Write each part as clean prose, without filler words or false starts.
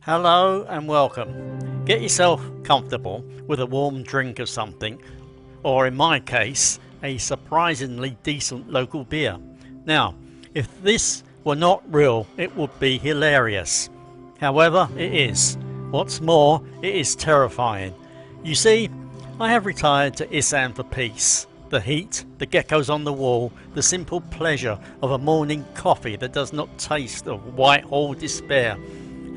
Hello and welcome. Get yourself comfortable with a warm drink of something, or in my case, a surprisingly decent local beer. Now, if this were not real, it would be hilarious. However, it is. What's more, it is terrifying. You see, I have retired to Isaan for peace. The heat, the geckos on the wall, the simple pleasure of a morning coffee that does not taste of Whitehall despair.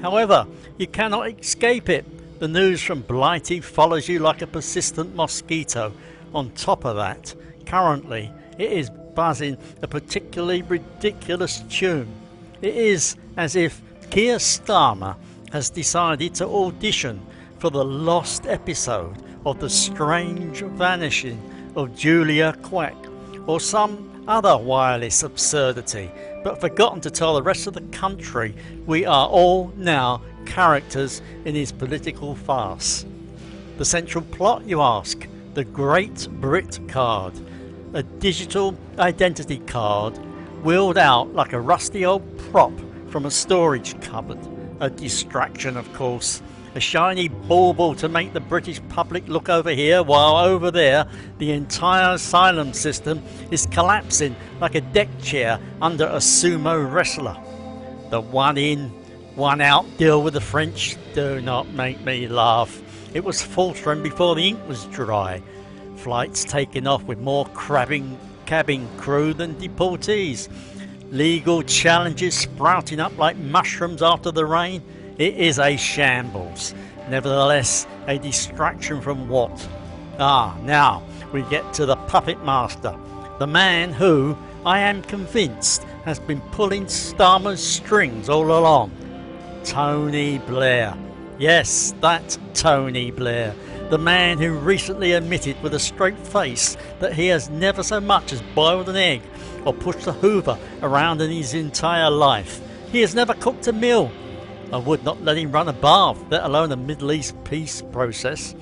However, you cannot escape it. The news from Blighty follows you like a persistent mosquito. On top of that, currently, it is buzzing a particularly ridiculous tune. It is as if Keir Starmer has decided to audition for the lost episode of The Strange Vanishing of Julia Quack, or some other wireless absurdity, but forgotten to tell the rest of the country we are all now characters in his political farce. The central plot, you ask? The great Brit Card, a digital identity card wheeled out like a rusty old prop from a storage cupboard. A distraction, of course. A shiny bauble to make the British public look over here, while over there the entire asylum system is collapsing like a deck chair under a sumo wrestler. The one in, one out deal with the French do not make me laugh. It was faltering before the ink was dry. Flights taking off with more cabin crew than deportees. Legal challenges sprouting up like mushrooms after the rain. It is a shambles. Nevertheless, a distraction from what? Now we get to the puppet master. The man who, I am convinced, has been pulling Starmer's strings all along. Tony Blair. Yes, that Tony Blair. The man who recently admitted with a straight face that he has never so much as boiled an egg or pushed a hoover around in his entire life. He has never cooked a meal. I would not let him run a bath, let alone a Middle East peace process.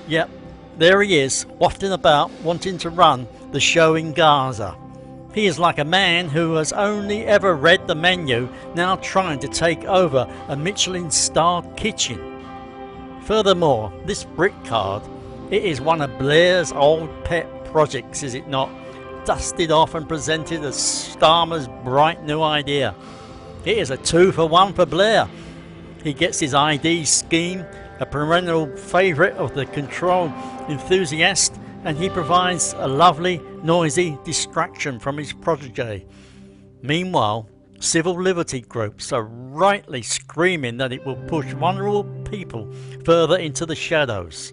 Yep, there he is, wafting about, wanting to run the show in Gaza. He is like a man who has only ever read the menu, now trying to take over a Michelin-starred kitchen. Furthermore, this Brit Card, it is one of Blair's old pet projects, is it not? Dusted off and presented as Starmer's bright new idea. It is a 2-for-1 for Blair. He gets his ID scheme, a perennial favourite of the control enthusiast, and he provides a lovely, noisy distraction from his protege. Meanwhile, civil liberty groups are rightly screaming that it will push vulnerable people further into the shadows.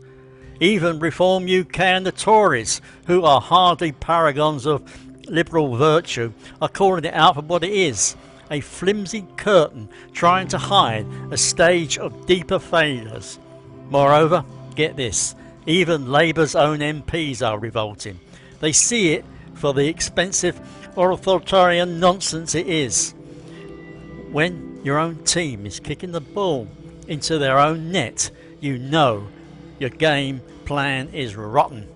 Even Reform UK and the Tories, who are hardly paragons of liberal virtue, are calling it out for what it is. A flimsy curtain trying to hide a stage of deeper failures. Moreover, get this, even Labour's own MPs are revolting. They see it for the expensive or authoritarian nonsense it is. When your own team is kicking the ball into their own net, you know your game plan is rotten.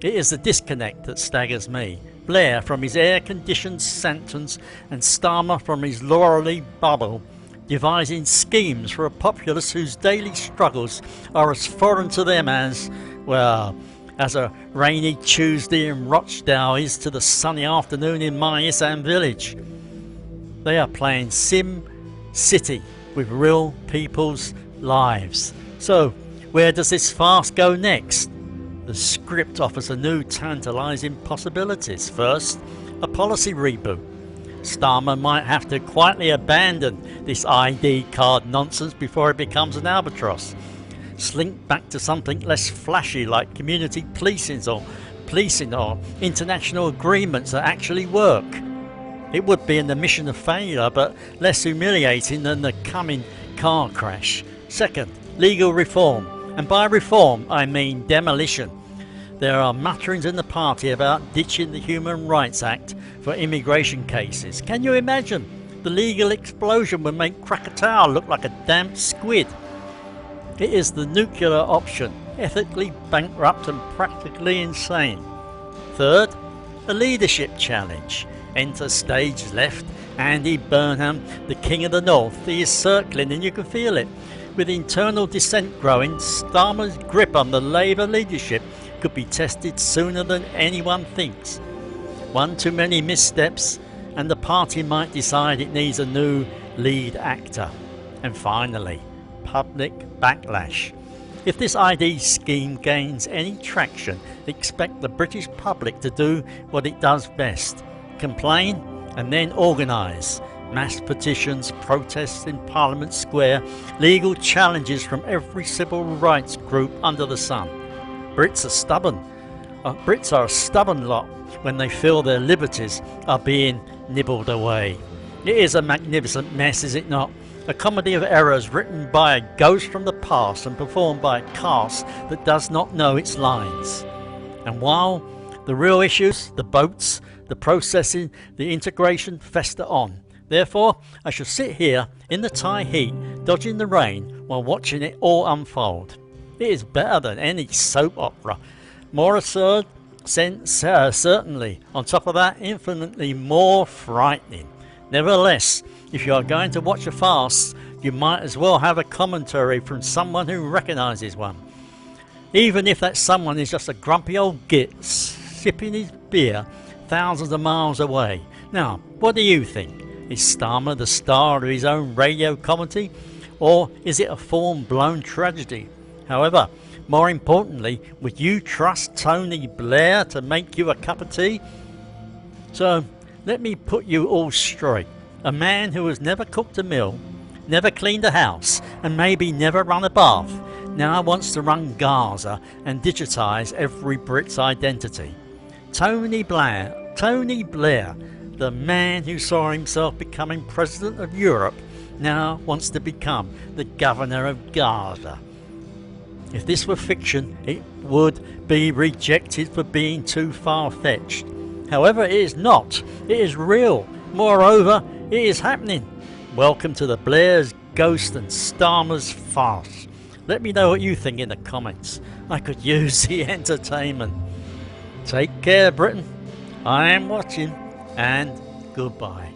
It is the disconnect that staggers me. Blair from his air-conditioned sentence and Starmer from his laurely bubble, devising schemes for a populace whose daily struggles are as foreign to them as a rainy Tuesday in Rochdale is to the sunny afternoon in my Isaan village. They are playing Sim City with real people's lives. So, where does this farce go next? The script offers a new tantalising possibilities. First, a policy reboot. Starmer might have to quietly abandon this ID card nonsense before it becomes an albatross. Slink back to something less flashy like community policing or international agreements that actually work. It would be an admission of failure, but less humiliating than the coming car crash. Second, legal reform. And by reform, I mean demolition. There are mutterings in the party about ditching the Human Rights Act for immigration cases. Can you imagine? The legal explosion would make Krakatoa look like a damp squid. It is the nuclear option, ethically bankrupt and practically insane. Third, a leadership challenge. Enter stage left Andy Burnham, the King of the North, he is circling and you can feel it. With internal dissent growing, Starmer's grip on the Labour leadership could be tested sooner than anyone thinks. One too many missteps and the party might decide it needs a new lead actor. And finally, public backlash. If this ID scheme gains any traction, expect the British public to do what it does best: complain and then organise. Mass petitions, protests in Parliament Square, legal challenges from every civil rights group under the sun. Brits are stubborn. Brits are a stubborn lot when they feel their liberties are being nibbled away. It is a magnificent mess, is it not? A comedy of errors written by a ghost from the past and performed by a cast that does not know its lines. And while the real issues, the boats, the processing, the integration fester on. Therefore, I shall sit here in the Thai heat, dodging the rain while watching it all unfold. It is better than any soap opera. More absurd, certainly. On top of that, infinitely more frightening. Nevertheless, if you are going to watch a farce, you might as well have a commentary from someone who recognises one. Even if that someone is just a grumpy old git sipping his beer thousands of miles away. Now, what do you think? Is Starmer the star of his own radio comedy, or is it a full-blown tragedy? However, more importantly, would you trust Tony Blair to make you a cup of tea? So, let me put you all straight. A man who has never cooked a meal, never cleaned a house, and maybe never run a bath, now wants to run Gaza and digitise every Brit's identity. Tony Blair, the man who saw himself becoming President of Europe, now wants to become the Governor of Gaza. If this were fiction, it would be rejected for being too far-fetched. However, it is not. It is real. Moreover, it is happening. Welcome to the Blair's Ghost and Starmer's Farce. Let me know what you think in the comments. I could use the entertainment. Take care, Britain. I am watching, and goodbye.